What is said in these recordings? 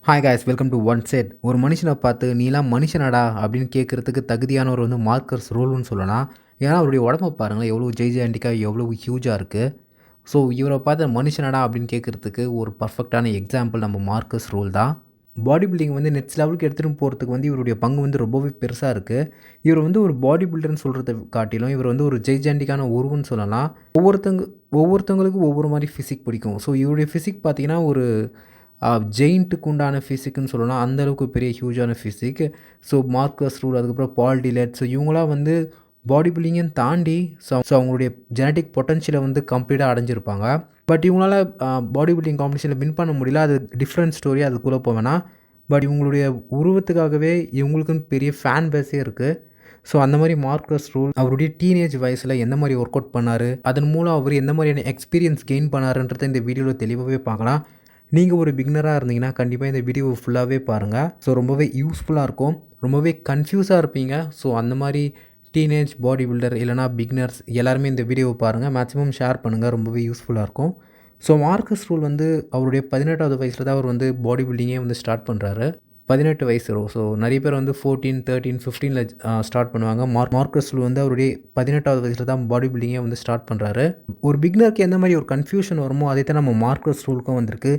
Hi guys welcome to one set. ஒரு மனுஷனை பார்த்து நீலாம் மனுஷனாடா அப்படின்னு கேட்குறதுக்கு தகுதியானவர் வந்து மார்க்கஸ் ரோல்னு சொல்லலாம். ஏன்னா அவருடைய உடம்பை பாருங்களேன், எவ்வளோ ஜெய்ஜாண்டிக்காக எவ்வளோ ஹியூஜாக இருக்குது. ஸோ இவரை பார்த்து மனுஷனாடா அப்படின்னு கேட்குறதுக்கு ஒரு பர்ஃபெக்டான எக்ஸாம்பிள் நம்ம மார்க்கஸ் ரோல் தான். பாடி பில்டிங் வந்து நெக்ஸ்ட் லெவலுக்கு எடுத்துகிட்டு போகிறதுக்கு வந்து இவருடைய பங்கு வந்து ரொம்பவே பெருசாக இருக்குது. இவர் வந்து ஒரு பாடி பில்டர்னு சொல்கிறத காட்டிலும் இவர் வந்து ஒரு ஜெய்ஜாண்டிக்கான உருவம்னு சொல்லலாம். ஒவ்வொருத்தவங்களுக்கும் ஒவ்வொரு மாதிரி ஃபிசிக் பிடிக்கும். ஸோ இவருடைய ஃபிசிக் பார்த்தீங்கன்னா ஒரு ஜெயிண்ட்டுக்கு உண்டான ஃபிசிக்குன்னு சொல்லலாம். அந்தளவுக்கு பெரிய ஹியூஜான ஃபிசிக். ஸோ மார்க்கஸ் ரூல், அதுக்கப்புறம் பால் டிலெட், ஸோ இவங்களாம் வந்து பாடி பில்டிங்கையும் தாண்டி ஸோ அவங்களுடைய ஜெனட்டிக் பொட்டன்ஷியலை வந்து கம்ப்ளீட்டாக அடைஞ்சிருப்பாங்க. பட் இவங்களால பாடி பில்டிங் காம்படிஷனில் வின் பண்ண முடியல. அது டிஃப்ரெண்ட் ஸ்டோரி, அதுக்குள்ளே போவேன்னா. பட் இவங்களுடைய உருவத்துக்காகவே இவங்களுக்குன்னு பெரிய ஃபேன் பேஸே இருக்குது. ஸோ அந்த மாதிரி மார்க்கஸ் ரூல் அவருடைய டீனேஜ் வயசில் எந்த மாதிரி ஒர்க் அவுட் பண்ணார், அதன் மூலம் அவர் எந்த மாதிரியான எக்ஸ்பீரியன்ஸ் கெயின் பண்ணாருன்றதை இந்த வீடியோவில் தெளிவாகவே பார்க்கலாம். நீங்கள் ஒரு பிகினராக இருந்தீங்கன்னா கண்டிப்பாக இந்த வீடியோ ஃபுல்லாகவே பாருங்கள். ஸோ ரொம்பவே யூஸ்ஃபுல்லாக இருக்கும். ரொம்பவே கன்ஃபியூஸாக இருப்பீங்க. ஸோ அந்த மாதிரி டீனேஜ் பாடி பில்டர் இல்லைனா பிகினர்ஸ் எல்லாருமே இந்த வீடியோவை பாருங்கள். மேக்ஸிமம் ஷேர் பண்ணுங்கள். ரொம்பவே யூஸ்ஃபுல்லாக இருக்கும். ஸோ மார்க்கஸ் ரூல் வந்து அவருடைய 18வது வயசில் தான் அவர் வந்து பாடி பில்டிங்கே வந்து ஸ்டார்ட் பண்ணுறாரு. 18 வயசு. ஸோ நிறைய பேர் வந்து 14, 13, 15ல் ஸ்டார்ட் பண்ணுவாங்க. மார்க்கஸ் ரூல் வந்து அவருடைய 18வது வயசில் தான் பாடி பில்டிங்கே வந்து ஸ்டார்ட் பண்ணுறாரு. ஒரு பிகினருக்கு எந்த மாதிரி ஒரு கன்ஃபியூஷன் வருமோ அதே தான் நம்ம மார்க்கஸ் ரூலுக்கும் வந்திருக்கு.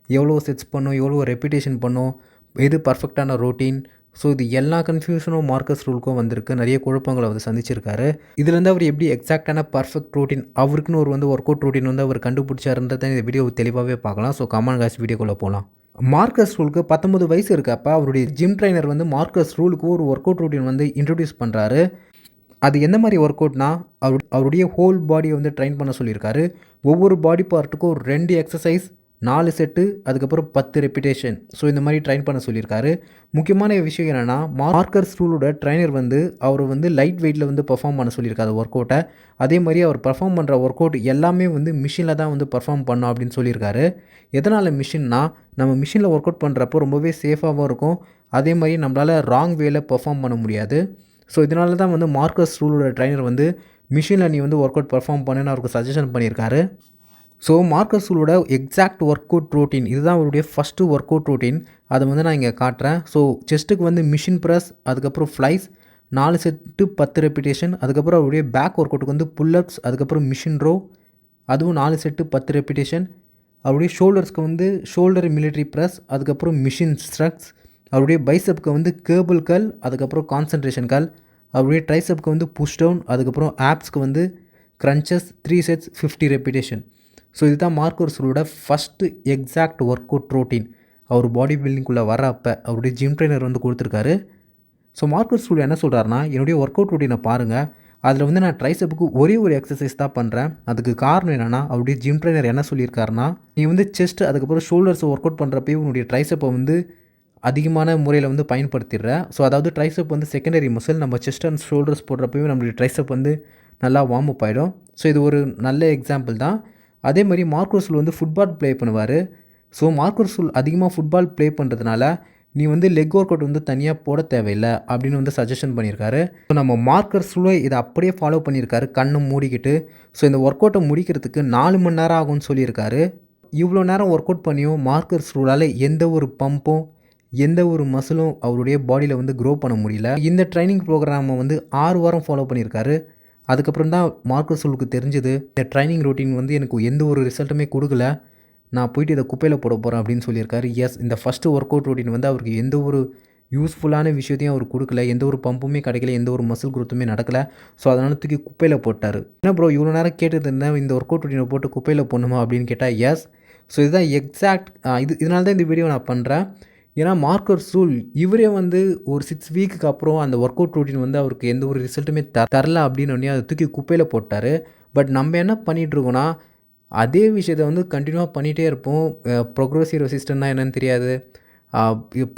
எவ்வளோ செட்ஸ் பண்ணும், எவ்வளோ ரெப்பிட்டேஷன் பண்ணும், எது பர்ஃபெக்டான ரொட்டீன், ஸோ இது எல்லா கன்ஃபியூஷனும் மார்க்கஸ் ரூலுக்கும் வந்திருக்கு. நிறைய குழப்பங்களை வந்து சந்திச்சிருக்காரு. இதுலேருந்து அவர் எப்படி எக்ஸாக்டான பர்ஃபெக்ட் ரொட்டீன் அவருக்குன்னு ஒரு வந்து ஒர்க் அவுட் ரொட்டீன் வந்து அவர் கண்டுபிடிச்சாருன்றதை இந்த வீடியோ தெளிவாகவே பார்க்கலாம். ஸோ கமெண்ட் காய்ஸ் வீடியோக்குள்ளே போகலாம். மார்க்கஸ் ரூலுக்கு 19 வயசு இருக்கப்ப அவருடைய ஜிம் ட்ரைனர் வந்து மார்க்கஸ் ரூலுக்கு ஒரு ஒர்க் அவுட் ரொட்டீன் வந்து இன்ட்ரடியூஸ் பண்ணுறாரு. அது எந்த மாதிரி ஒர்க் அவுட்னா அவருடைய ஹோல் பாடியை வந்து ட்ரைன் பண்ண சொல்லியிருக்காரு. ஒவ்வொரு பாடி பார்ட்டுக்கும் ஒரு 2 எக்ஸசைஸ், 4 செட்டு, அதுக்கப்புறம் 10 ரெப்பிட்டேஷன். ஸோ இந்த மாதிரி ட்ரைன் பண்ண சொல்லியிருக்காரு. முக்கியமான விஷயம் என்னென்னா மார்க்கஸ் ரூலோட ட்ரைனர் வந்து அவர் வந்து லைட் வெயிட்டில் வந்து பர்ஃபார்ம் பண்ண சொல்லியிருக்காரு ஒர்க் அவுட்டை. அதே மாதிரி அவர் பர்ஃபார்ம் பண்ணுற ஒர்க் அவுட் எல்லாமே வந்து மிஷினில் தான் வந்து பர்ஃபார்ம் பண்ணோம் அப்படின்னு சொல்லியிருக்காரு. எதனால் மிஷின்னா நம்ம மிஷினில் ஒர்க் அவுட் பண்ணுறப்போ ரொம்பவே சேஃபாகவும் இருக்கும். அதே மாதிரி நம்மளால் ராங் வேல பர்ஃபார்ம் பண்ண முடியாது. ஸோ இதனால தான் வந்து மார்க்கஸ் ரூலோட ட்ரைனர் வந்து மிஷினில் நீ வந்து ஒர்க் அவுட் பர்ஃபார்ம் பண்ணுன்னு அவருக்கு சஜஷன் பண்ணியிருக்காரு. ஸோ மார்க்கஸ் ரூலோட எக்ஸாக்ட் ஒர்க் அவுட் ரொட்டீன் இதுதான் அவருடைய ஃபஸ்ட்டு ஒர்க் அவுட் ரொட்டீன். அதை வந்து நான் இங்கே காட்டுறேன். ஸோ செஸ்ட்டுக்கு வந்து மிஷின் ப்ரெஸ், அதுக்கப்புறம் ஃப்ளைஸ், 4 செட்டு 10 ரெப்பிட்டேஷன். அதுக்கப்புறம் அவருடைய பேக் ஒர்க் அவுட்டுக்கு வந்து புல்லப்ஸ், அதுக்கப்புறம் மிஷின் ரோ, அதுவும் 4 செட்டு 10 ரெப்பிட்டேஷன். அவருடைய ஷோல்டர்ஸ்க்கு வந்து ஷோல்டர் மிலிட்ரி ப்ரெஸ், அதுக்கப்புறம் மிஷின் ஸ்ட்ரக்ஸ். அவருடைய பைசப்க்கு வந்து கேபிள் கல், அதுக்கப்புறம் கான்சன்ட்ரேஷன் கல். அவருடைய ட்ரைசப்க்கு வந்து புஷ் டவுன், அதுக்கப்புறம் ஆப்ஸ்க்கு வந்து க்ரன்ச்சஸ், 3 செட்ஸ் 50 ரெப்பிட்டேஷன். ஸோ இதுதான் மார்க்கஸ் ரூலோட first exact workout routine. அவர் பாடி பில்டிங்குள்ளே வரப்போ அவருடைய ஜிம் ட்ரைனர் வந்து கொடுத்துருக்காரு. ஸோ மார்க்கஸ் ரூல் என்ன சொல்கிறாருன்னா, என்னுடைய ஒர்க் அவுட் ரொட்டீனை பாருங்கள். அதில் வந்து நான் ட்ரைசப்புக்கு ஒரே ஒரு எக்ஸசைஸ் தான் பண்ணுறேன். அதுக்கு காரணம் என்னென்னா அவருடைய ஜிம் ட்ரைனர் என்ன சொல்லியிருக்காருன்னா, நீ வந்து செஸ்ட் அதுக்கப்புறம் ஷோல்டர்ஸை ஒர்க் அவுட் பண்ணுறப்பே உன்னுடைய ட்ரைசப்பை வந்து அதிகமான முறையில் வந்து பயன்படுத்திடுற. ஸோ அதாவது ட்ரைசப் வந்து செகண்டரி மசில். நம்ம செஸ்ட் அண்ட் ஷோல்டர்ஸ் போடுறப்பவே நம்மளுடைய ட்ரைசப் வந்து நல்லா வார்ம் அப் ஆகிடும். ஸோ இது ஒரு நல்ல எக்ஸாம்பிள் தான். அதே மாதிரி மார்க்கஸ் ரூல் வந்து ஃபுட்பால் ப்ளே பண்ணுவார். ஸோ மார்க்கஸ் ரூல் அதிகமாக ஃபுட்பால் ப்ளே பண்ணுறதுனால நீ வந்து லெக் ஒர்க் அவுட் வந்து தனியாக போட தேவையில்லை அப்படின்னு வந்து சஜஷன் பண்ணியிருக்காரு. ஸோ நம்ம மார்க்கஸ் ரூலை இதை அப்படியே ஃபாலோ பண்ணியிருக்காரு கண்ணை மூடிக்கிட்டு. ஸோ இந்த ஒர்க் அவுட்டை முடிக்கிறதுக்கு 4 மணி நேரம் ஆகும்னு சொல்லியிருக்காரு. இவ்வளோ நேரம் ஒர்க் அவுட் பண்ணியும் மார்க்கஸ் ரூலால் எந்த ஒரு பம்பும் எந்த ஒரு மசிலும் அவருடைய பாடியில் வந்து க்ரோ பண்ண முடியல. இந்த ட்ரைனிங் ப்ரோக்ராமை வந்து 6 வாரம் ஃபாலோ பண்ணியிருக்காரு. அதுக்கப்புறம் தான் மார்க்கஸ் ரூலுக்கு தெரிஞ்சது, இந்த ட்ரைனிங் ரொட்டீன் வந்து எனக்கு எந்த ஒரு ரிசல்ட்டுமே கொடுக்கல, நான் போய்ட்டு இதை குப்பையில் போட போகிறேன் அப்படின்னு சொல்லியிருக்காரு. எஸ், இந்த ஃபஸ்ட்டு ஒர்க் அவுட் ரொட்டீன் வந்து அவருக்கு எந்த ஒரு யூஸ்ஃபுல்லான விஷயத்தையும் அவர் கொடுக்கல. எந்த ஒரு பம்புமே கிடைக்கல, எந்த ஒரு மசில் குரோத்துமே நடக்கலை. ஸோ அதனால் தூக்கி குப்பையில் போட்டார். என்ன ப்ரோ இவ்வளோ நேரம் கேட்டுட்டு இருந்தேன், இந்த ஒர்க் அவுட் ரொட்டீனை போட்டு குப்பையில் போடணுமா அப்படின்னு கேட்டால் எஸ். ஸோ இதுதான் எக்ஸாக்ட் இதனால தான் இந்த வீடியோ நான் பண்ணுறேன். ஏன்னா மார்க்கஸ் ரூல் இவரே வந்து ஒரு 6 வீக்குக்கு அப்புறம் அந்த ஒர்க் அவுட் ரொட்டீன் வந்து அவருக்கு எந்த ஒரு ரிசல்ட்டுமே தரல அப்படின்னு அதை தூக்கி குப்பையில் போட்டார். பட் நம்ம என்ன பண்ணிகிட்ருக்கோன்னா அதே விஷயத்தை வந்து கண்டினியூவாக பண்ணிகிட்டே இருப்போம். ப்ரோக்ரெசிவ் ரெசிஸ்டன்ட்னா என்னென்னு தெரியாது,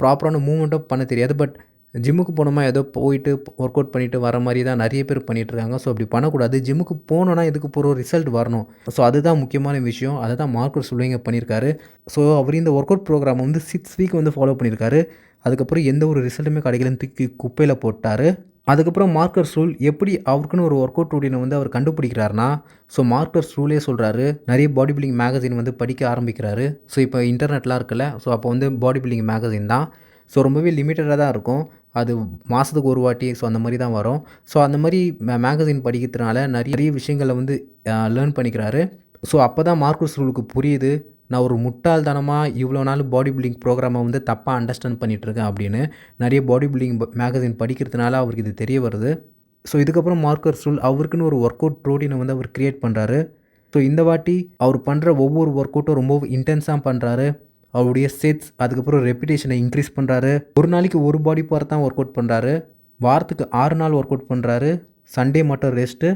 ப்ராப்பரான மூவ்மெண்ட்டும் பண்ண தெரியாது. பட் ஜிம்முக்கு போனோமா ஏதோ போயிட்டு ஒர்க் அவுட் பண்ணிவிட்டு வர மாதிரி தான் நிறைய பேர் பண்ணிகிட்ருக்காங்க. ஸோ அப்படி பண்ணக்கூடாது. ஜிம்முக்கு போனோன்னா இதுக்கு போகிற ரிசல்ட் வரணும். ஸோ அதுதான் முக்கியமான விஷயம். அதை தான் மார்க்கஸ் ரூல் இங்கே பண்ணியிருக்காரு. ஸோ அவர் இந்த ஒர்க் அவுட் ப்ரோக்ராம் வந்து 6 வீக் வந்து ஃபாலோ பண்ணியிருக்காரு. அதுக்கப்புறம் எந்த ஒரு ரிசல்ட்டுமே கிடைக்கலன்னு தூக்கி குப்பையில் போட்டார். அதுக்கப்புறம் மார்க்கர்ஸ் ரூல் எப்படி அவருக்குன்னு ஒரு ஒர்க் அவுட் ரொட்டீனை வந்து அவர் கண்டுபிடிக்கிறாருன்னா, ஸோ மார்க்கர்ஸ் ரூலே சொல்றாரு, நிறைய பாடி பில்டிங் மேகசின் வந்து படிக்க ஆரம்பிக்கிறாரு. ஸோ இப்போ இன்டர்நெட்லாம் இருக்குல்ல, ஸோ அப்போ வந்து பாடி பில்டிங் மேகசின் தான். ஸோ ரொம்பவே லிமிட்டடாக தான் இருக்கும். அது மாதத்துக்கு ஒரு வாட்டி ஸோ அந்த மாதிரி தான் வரும். ஸோ அந்த மாதிரி மேகசின் படிக்கிறதுனால நிறைய விஷயங்கள வந்து லேர்ன் பண்ணிக்கிறாரு. ஸோ அப்போ தான் மார்க்கஸ் ரூலுக்கு புரியுது, நான் ஒரு முட்டாள்தனமா இவ்வளோ நாள் பாடி பில்டிங் ப்ரோக்ராமை வந்து தப்பாக அண்டர்ஸ்டாண்ட் பண்ணிகிட்ருக்கேன் அப்படின்னு. நிறைய பாடி பில்டிங் மேகசின் படிக்கிறதுனால அவருக்கு இது தெரிய வருது. ஸோ இதுக்கப்புறம் மார்க்கஸ் ரூல் அவருக்குன்னு ஒரு ஒர்க் அவுட் ரொட்டீனை வந்து அவர் கிரியேட் பண்ணுறாரு. ஸோ இந்த வாட்டி அவர் பண்ணுற ஒவ்வொரு ஒர்க் அவுட்டும் ரொம்ப இன்டென்ஸாக பண்ணுறாரு. அவருடைய செட்ஸ் அதுக்கப்புறம் ரெப்பிடேஷனை இன்க்ரீஸ் பண்ணுறாரு. ஒரு நாளைக்கு ஒரு பாடி பார்ட் தான் ஒர்க் அவுட் பண்ணுறாரு. வாரத்துக்கு 6 நாள் ஒர்க் அவுட் பண்ணுறாரு. சண்டே மட்டும் ரெஸ்ட்டு.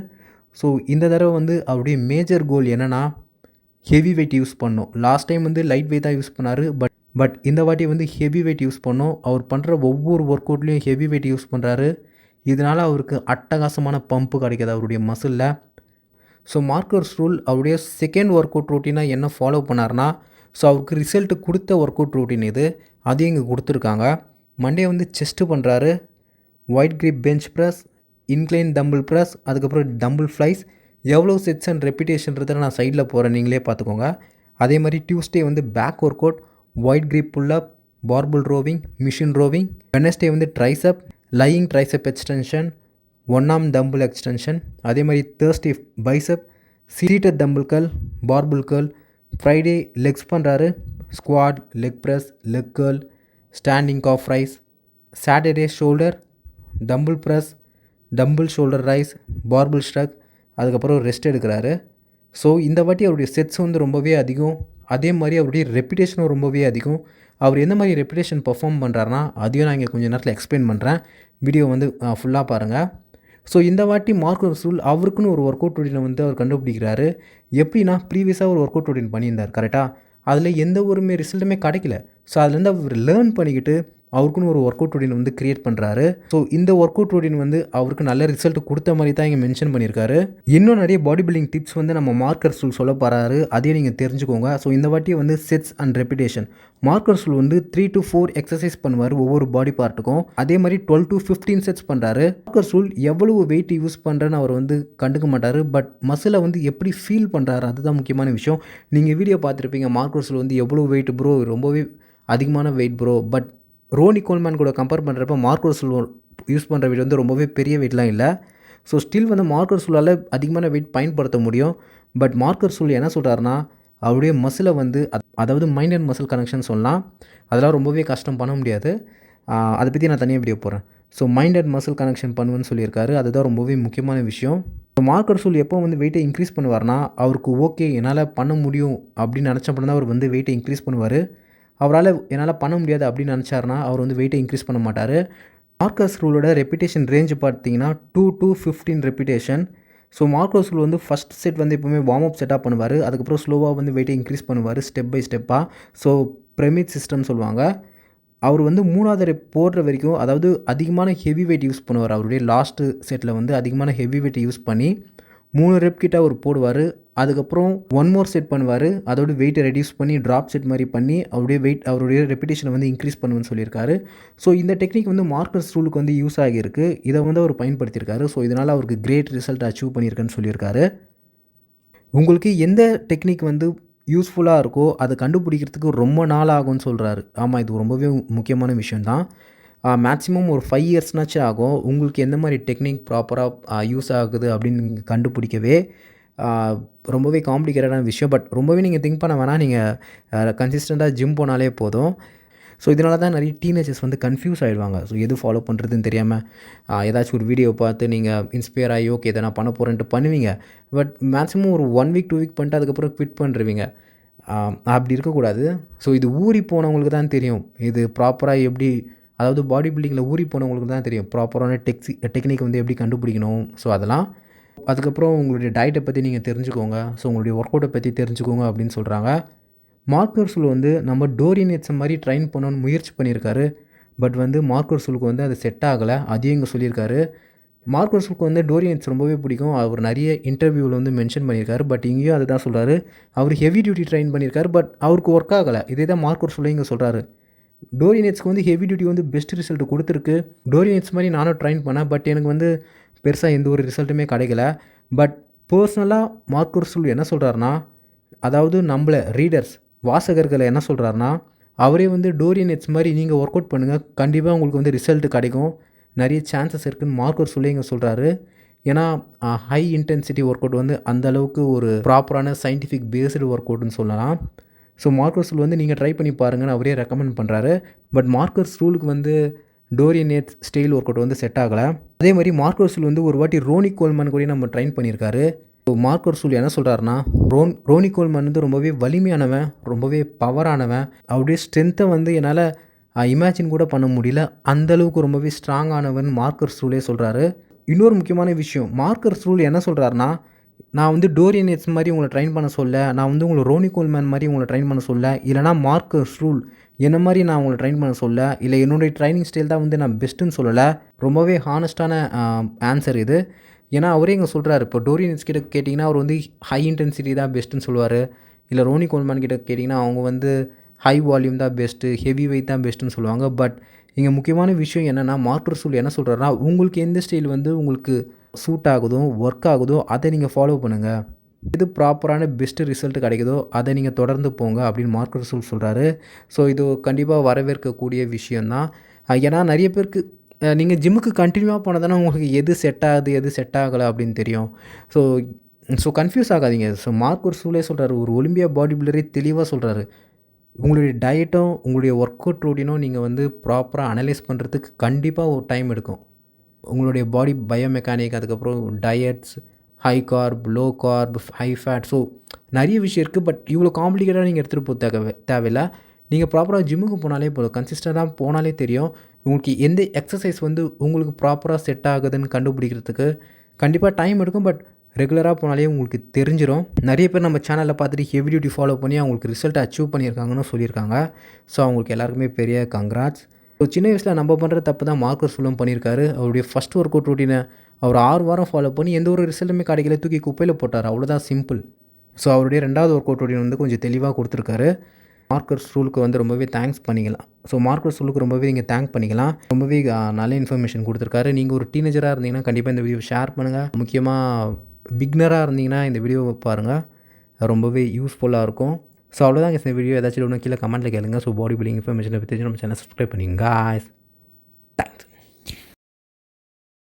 ஸோ இந்த தடவை வந்து அவருடைய மேஜர் கோல் என்னென்னா, ஹெவி வெயிட் யூஸ் பண்ணணும். லாஸ்ட் டைம் வந்து லைட் வெயிட் தான் யூஸ் பண்ணார். பட் இந்த வாட்டி வந்து ஹெவி வெயிட் யூஸ் பண்ணணும். அவர் பண்ணுற ஒவ்வொரு ஒர்க் அவுட்லேயும் ஹெவி வெயிட் யூஸ் பண்ணுறாரு. இதனால் அவருக்கு அட்டகாசமான பம்ப்பு கிடைக்கிது அவருடைய மசிலில். ஸோ மார்க்கஸ் ரூல் அவருடைய செகண்ட் ஒர்க் அவுட் ரொட்டீனாக என்ன ஃபாலோ பண்ணார்னா, ஸோ அவருக்கு ரிசல்ட் கொடுத்த ஒர்க் அவுட் ரொட்டீன் இது. அதையும் இங்கே கொடுத்துருக்காங்க. மண்டே வந்து செஸ்ட்டு பண்ணுறாரு. Wide grip bench press, incline dumbbell press, அதுக்கப்புறம் டம்பிள் ஃப்ளைஸ். எவ்வளோ செட்ஸ் அண்ட் ரெப்பிடேஷன்றதை நான் சைடில் போகிறேன், நீங்களே பார்த்துக்கோங்க. அதே மாதிரி டியூஸ்டே வந்து back workout, wide grip pullup, barbell rowing, machine rowing. Wednesday வந்து tricep, lying tricep extension, one arm dumbbell extension. அதே மாதிரி Thursday bicep, seated dumbbell curl, barbell curl. Friday legs பண்ணுறாரு. Squat, leg press, leg curl, standing calf raise. Saturday shoulder, tumble press, tumble shoulder rice, barbell struck. அதுக்கப்புறம் rest எடுக்கிறாரு. So இந்த வாட்டி அவருடைய sets வந்து ரொம்பவே அதிகம். அதே மாதிரி அவருடைய ரெப்புடேஷனும் ரொம்பவே அதிகம். அவர் எந்த மாதிரி ரெப்புடேஷன் பெர்ஃபார்ம் பண்ணுறாருனா, அதையும் நான் இங்கே கொஞ்சம் நேரத்தில் எக்ஸ்பிளைன் பண்ணுறேன். வீடியோ வந்து ஃபுல்லாக பாருங்கள். ஸோ இந்த வாட்டி மார்க்கஸ் ரூல் அவருக்குன்னு ஒரு ஒர்க் அவுட் ரொட்டீனை வந்து அவர் கண்டுபிடிக்கிறாரு. எப்படின்னா, ப்ரீவியஸாக ஒரு ஒர்க் அவுட் ரொட்டீன் பண்ணியிருந்தார் கரெக்டாக. அதில் எந்த ஒருமே ரிசல்ட்டுமே கிடைக்கல. ஸோ அதுலேருந்து அவர் லேர்ன் பண்ணிக்கிட்டு அவருக்குன்னு ஒரு ஒர்க் அவுட் ரொட்டீன் வந்து கிரியேட் பண்ணுறாரு. ஸோ இந்த ஒர்க் அவுட் ரொட்டீன் வந்து அவருக்கு நல்ல ரிசல்ட் கொடுத்த மாதிரி தான் இங்கே மென்ஷன் பண்ணியிருக்காரு. இன்னும் நிறைய பாடி பில்டிங் டிப்ஸ் வந்து நம்ம மார்க்கஸ் ரூல் சொல்ல போகிறாரு. அதையும் நீங்கள் தெரிஞ்சுக்கோங்க. ஸோ இந்த வாட்டி வந்து sets and repetition. Marcus Ruhl வந்து 3 to 4 எக்ஸசைஸ் பண்ணுவார் ஒவ்வொரு பாடி பார்ட்டுக்கும். அதே மாதிரி 12 to 15 செட்ஸ் பண்ணுறாரு. மார்க்கஸ் ரூல் எவ்வளவு வெயிட் யூஸ் பண்ணுறேன்னு அவர் வந்து கண்டுக்க மாட்டார். பட் மசிலை வந்து எப்படி ஃபீல் பண்ணுறாரு அதுதான் முக்கியமான விஷயம். நீங்கள் வீடியோ பார்த்துருப்பீங்க. மார்க்கஸ் ரூல் வந்து எவ்வளோ வெயிட் ப்ரோ, ரொம்பவே அதிகமான weight bro. But Ronnie Coleman கூட கம்பேர் பண்ணுறப்ப மார்க்கஸ் ரூல் யூஸ் பண்ணுற வெயிட் வந்து ரொம்பவே பெரிய வெயிட்லாம் இல்லை. ஸோ ஸ்டில் வந்து மார்க்கஸ் ரூலால் அதிகமான வெயிட் பயன்படுத்த முடியும். பட் மார்க்கஸ் ரூல் என்ன சொல்கிறாருன்னா, அவருடைய மசிலை வந்து அதாவது மைண்ட் அண்ட் மசில் கனெக்ஷன் சொல்லலாம். அதெல்லாம் ரொம்பவே கஷ்டம், பண்ண முடியாது. அதை பற்றி நான் தனியாக வீடியோ போடுறேன். So mind and muscle connection பண்ணுவேன்னு சொல்லியிருக்காரு. அதுதான் ரொம்பவே முக்கியமான விஷயம். ஸோ மார்க்கஸ் ரூல் எப்போ வந்து வெயிட்டை இன்க்ரீஸ் பண்ணுவார்னா, அவருக்கு ஓகே என்னால் பண்ண முடியும் அப்படின்னு நினச்சப்பறம் தான் அவர் வந்து வெயிட்டை இன்க்ரீஸ் பண்ணுவார். அவரால் என்னால் பண்ண முடியாது அப்படின்னு நினச்சாருனா அவர் வந்து வெயிட்டை இன்க்ரீஸ் பண்ண மாட்டார். மார்க்கஸ் ரூலோட ரெப்பிடேஷன் ரேஞ்சு பார்த்தீங்கன்னா 2 to 15 repetition. So Marcus Ruhl வந்து ஃபஸ்ட் செட் வந்து எப்போவுமே வார்ம் அப் செட்டாக பண்ணுவார். அதுக்கப்புறம் ஸ்லோவாக வந்து வெயிட்டை இன்க்ரீஸ் பண்ணுவார் ஸ்டெப் பை ஸ்டெப்பாக. ஸோ பிரமிட் சிஸ்டம் சொல்லுவாங்க. அவர் வந்து 3வது ரெப் போடுற வரைக்கும், அதாவது அதிகமான ஹெவி வெயிட் யூஸ் பண்ணுவார். அவருடைய லாஸ்ட்டு செட்டில் வந்து அதிகமான ஹெவி வெயிட் யூஸ் பண்ணி 3 ரெப் கிட்ட அவர் போடுவார். அதுக்கப்புறம் 1 மோர் செட் பண்ணுவார். அதோட வெயிட்டை ரெடியூஸ் பண்ணி ட்ராப் செட் மாதிரி பண்ணி அவருடைய ரெப்பிடேஷனை வந்து இன்க்ரீஸ் பண்ணுவேன்னு சொல்லியிருக்காரு. ஸோ இந்த டெக்னிக் வந்து மார்க்கஸ் ரூலுக்கு வந்து யூஸ் ஆகியிருக்கு. இதை வந்து அவர் பயன்படுத்தியிருக்காரு. ஸோ இதனால் அவருக்கு கிரேட் ரிசல்ட் அச்சீவ் பண்ணியிருக்குன்னு சொல்லியிருக்காரு. உங்களுக்கு எந்த டெக்னிக் வந்து யூஸ்ஃபுல்லாக இருக்கோ அதை கண்டுபிடிக்கிறதுக்கு ரொம்ப நாள் ஆகும்னு சொல்கிறாரு. ஆமாம், இது ரொம்பவே முக்கியமான விஷயந்தான். மேக்ஸிமம் ஒரு 5 இயர்ஸ்னாச்சும் ஆகும். உங்களுக்கு எந்த மாதிரி டெக்னிக் ப்ராப்பராக யூஸ் ஆகுது அப்படின்னு கண்டுபிடிக்கவே. ரொம்பவே காம்ப்ளிகேட்டடான விஷயம். பட் ரொம்பவே நீங்கள் திங்க் பண்ண வேணாம். நீங்கள் கன்சிஸ்டண்ட்டாக ஜிம் போனாலே போதும். ஸோ இதனால தான் நிறைய டீனேஜர்ஸ் வந்து கன்ஃபியூஸ் ஆகிடுவாங்க. ஸோ எது ஃபாலோ பண்ணுறதுன்னு தெரியாமல் ஏதாச்சும் ஒரு வீடியோ பார்த்து நீங்கள் இன்ஸ்பயர் ஆகி ஓகே இதை நான் பண்ண போகிறேன்ட்டு பண்ணுவீங்க. பட் மேக்ஸிமம் ஒரு 1 வீக் 2 வீக் பண்ணிட்டு அதுக்கப்புறம் குவிட் பண்ணுறவீங்க. அப்படி இருக்கக்கூடாது. ஸோ இது ஊறி போனவங்களுக்கு தான் தெரியும். இது ப்ராப்பராக எப்படி, அதாவது பாடி பில்டிங்கில் ஊறி போனவங்களுக்கு தான் தெரியும் ப்ராப்பரான டெக்னிக் வந்து எப்படி கண்டுபிடிக்கணும். ஸோ அதெல்லாம் அதுக்கப்புறம் உங்களுடைய டயட்டை பற்றி நீங்கள் தெரிஞ்சுக்கோங்க. ஸோ உங்களுடைய ஒர்க் அவுட்டை பற்றி தெரிஞ்சுக்கோங்க அப்படின்னு சொல்கிறாங்க. மார்க்கஸ் ரூல் வந்து நம்ம டோரியன் எட்ஸை மாதிரி ட்ரைன் பண்ணணும்னு முயற்சி பண்ணியிருக்காரு. பட் வந்து மார்க்கஸ் ரூலுக்கு வந்து அது செட் ஆகலை. அதையும் இங்கே சொல்லியிருக்காரு. மார்க்கஸ் ரூலுக்கு வந்து டோரியன் எட்ஸ் ரொம்பவே பிடிக்கும். அவர் நிறைய இன்டர்வியூவில் வந்து மென்ஷன் பண்ணியிருக்காரு. பட் இங்கேயும் அதை தான் சொல்கிறாரு. அவர் ஹெவி டியூட்டி ட்ரைன் பண்ணியிருக்காரு. பட் அவருக்கு ஒர்க் ஆகலை. இதே தான் மார்க்கஸ் ரூலையும் இங்கே சொல்கிறாரு. டோரி நெட்ஸ்க்கு வந்து ஹெவி டியூட்டி வந்து பெஸ்ட் ரிசல்ட் கொடுத்துருக்கு. டோரி நெட்ஸ் மாதிரி நானும் ட்ரைன் பண்ணேன். பட் எனக்கு வந்து பெருசா எந்த ஒரு ரிசல்ட்டுமே கிடைக்கல. பட் பர்சனலா மார்க் ரசூல் என்ன சொல்றாருன்னா, அதாவது நம்மள ரீடர்ஸ் வாசகர்கள என்ன சொல்றாருன்னா, அவரே வந்து டோரி நெட்ஸ் மாரி நீங்க ஒர்க் அவுட் பண்ணுங்க. கண்டிப்பா உங்களுக்கு வந்து ரிசல்ட் கிடைக்கும். நெறைய சான்சஸ் இருக்குன்னு மார்க் ரசூலே இங்க சொல்றாரு. ஏன்னா, ஹை இன்டென்சிட்டி ஒர்க் அவுட் வந்து அந்த அளவுக்கு ஒரு ப்ராப்பரான சயின்டிஃபிக் பேஸ்டு ஒர்க் அவுட்ன்னு சொல்லலாம். ஸோ மார்க்கர்ஸ் ரூல் வந்து நீங்கள் ட்ரை பண்ணி பாருங்கன்னு அவரே ரெக்கமெண்ட் பண்ணுறாரு. பட் மார்க்கர்ஸ் ரூலுக்கு வந்து Dorian nits style work out வந்து செட் ஆகலை. அதே மாதிரி மார்க்கர்ஸ் ரூல் வந்து ஒரு வாட்டி ரோனி கோல்மன் கூட நம்ம ட்ரைன் பண்ணியிருக்காரு. ஸோ மார்க்கர்ஸ் ரூல் என்ன சொல்கிறாருன்னா, ரோனி கோல்மன் வந்து ரொம்பவே வலிமையானவன், ரொம்பவே பவரானவன். அவருடைய ஸ்ட்ரென்த்தை வந்து என்னால் இமேஜின் கூட பண்ண முடியல. அந்தளவுக்கு ரொம்பவே ஸ்ட்ராங்கானவன் மார்க்கர்ஸ் ரூலே சொல்கிறாரு. இன்னொரு முக்கியமான விஷயம், மார்க்கர்ஸ் ரூல் என்ன சொல்கிறாருன்னா, நான் வந்து டோரியன் எட்ஸ் மாதிரி உங்களை ட்ரெயின் பண்ண சொல்ல, நான் வந்து உங்களை ரோனி கோல்மேன் மாதிரி உங்களை ட்ரெயின் பண்ண சொல்ல, இல்லைனா மார்க்கஸ் ரூல் என்ன மாதிரி நான் உங்களை ட்ரெயின் பண்ண சொல்ல, இல்லை என்னுடைய ட்ரைனிங் ஸ்டைல் தான் வந்து நான் பெஸ்ட்டுன்னு சொல்லலை. ரொம்பவே ஹானஸ்ட்டான ஆன்சர் இது. ஏன்னா அவரே இங்கே சொல்கிறாரு, இப்போ டோரியன் எட்ஸ் கிட்ட கேட்டிங்கன்னா அவர் வந்து ஹை இன்டென்சிட்டி தான் பெஸ்ட்டுன்னு சொல்லுவார். இல்லை ரோனி கோல்மேன் கிட்ட கேட்டிங்கன்னா அவங்க வந்து ஹை வால்யூம் தான் பெஸ்ட்டு, ஹெவி வெயிட் தான் பெஸ்ட்டுன்னு சொல்லுவாங்க. பட் இங்கே முக்கியமான விஷயம் என்னென்னா, மார்க்கர் ரூல் என்ன சொல்கிறாருன்னா, உங்களுக்கு எந்த ஸ்டைல் வந்து உங்களுக்கு சூட் ஆகுதோ, ஒர்க் ஆகுதோ அதை நீங்கள் ஃபாலோ பண்ணுங்கள். எது ப்ராப்பரான பெஸ்ட்டு ரிசல்ட் கிடைக்குதோ அதை நீங்கள் தொடர்ந்து போங்க அப்படின்னு மார்க் ரசூல் சொல்கிறாரு. ஸோ இது கண்டிப்பாக வரவேற்கக்கூடிய விஷயந்தான். ஏன்னா நிறைய பேருக்கு நீங்கள் ஜிம்முக்கு கண்டினியூவாக போனால் தானே உங்களுக்கு எது செட் ஆகுது, எது செட் ஆகலை அப்படின்னு தெரியும். ஸோ ஸோ கன்ஃபியூஸ் ஆகாதீங்க. ஸோ மார்க் ரசூலே சொல்கிறாரு, ஒரு ஒலிம்பியா பாடி பில்டரே தெளிவாக சொல்கிறாரு, உங்களுடைய டயட்டும் உங்களுடைய ஒர்க் அவுட் ரொட்டீனும் நீங்கள் வந்து ப்ராப்பராக அனலைஸ் பண்ணுறதுக்கு கண்டிப்பாக ஒரு டைம் எடுக்கும். உங்களுடைய பாடி பயோமெக்கானிக், அதுக்கப்புறம் diets, high carb, low carb, high fat, so நிறைய விஷயம் இருக்குது. பட் இவ்வளோ காம்ப்ளிகேட்டாக நீங்கள் எடுத்துகிட்டு போக தேவையில்லை. நீங்கள் ப்ராப்பராக ஜிம்முக்கு போனாலே போதும், கன்சிஸ்டண்ட்டாக போனாலே தெரியும் உங்களுக்கு எந்த எக்ஸசைஸ் வந்து உங்களுக்கு ப்ராப்பராக செட் ஆகுதுன்னு கண்டுபிடிக்கிறதுக்கு. கண்டிப்பாக டைம் எடுக்கும், பட் ரெகுலராக போனாலே உங்களுக்கு தெரிஞ்சிடும். நிறைய பேர் நம்ம சேனலில் பார்த்துட்டு ஹெவி டியூட்டி ஃபாலோ பண்ணி அவங்களுக்கு ரிசல்ட் அச்சீவ் பண்ணியிருக்காங்கன்னு சொல்லியிருக்காங்க. ஸோ அவங்களுக்கு எல்லாருக்குமே பெரிய கங்க்ராட்ஸ். ஸோ சின்ன வயசில் நம்ம பண்ணுற தப்பு தான் மார்க்கர் ரசூலும் பண்ணியிருக்காரு. அவருடைய ஃபஸ்ட் ஒர்க் அவுட் ரொட்டீனை அவர் 6 வாரம் ஃபாலோ பண்ணி எந்த ஒரு ரிசல்ட்டுமே கிடைக்கல, தூக்கி குப்பையில் போட்டார். அவ்வளோதான் சிம்பிள். ஸோ அவருடைய 2வது ஒர்க் அவுட் ரொட்டீன் வந்து கொஞ்சம் தெளிவாக கொடுத்துருக்காரு. மார்க்கர்ஸ் ரூலுக்கு வந்து ரொம்பவே தேங்க்ஸ் பண்ணிக்கலாம். ஸோ மார்க்கர்ஸ் ரூலுக்கு ரொம்பவே நீங்கள் தேங்க் பண்ணிக்கலாம். ரொம்பவே நல்ல இன்ஃபர்மேஷன் கொடுத்துருக்காரு. நீங்கள் ஒரு டீனேஜராக இருந்தீங்கன்னா கண்டிப்பாக இந்த வீடியோ ஷேர் பண்ணுங்கள். முக்கியமாக பிக்னராக இருந்தீங்கன்னா இந்த வீடியோவை பாருங்கள், ரொம்பவே யூஸ்ஃபுல்லாக இருக்கும். ஸோ அவ்வளோதாங்க இந்த வீடியோ. ஏதாச்சும் ஒன்று கீழே கமெண்ட்டில் கேளுங்க. ஸோ பாடி பில்டிங் இன்ஃபர்மேஷனை பற்றி நம்ம சேனல் சப்ஸ்கிரைப் பண்ணிங்க காய்ஸ்.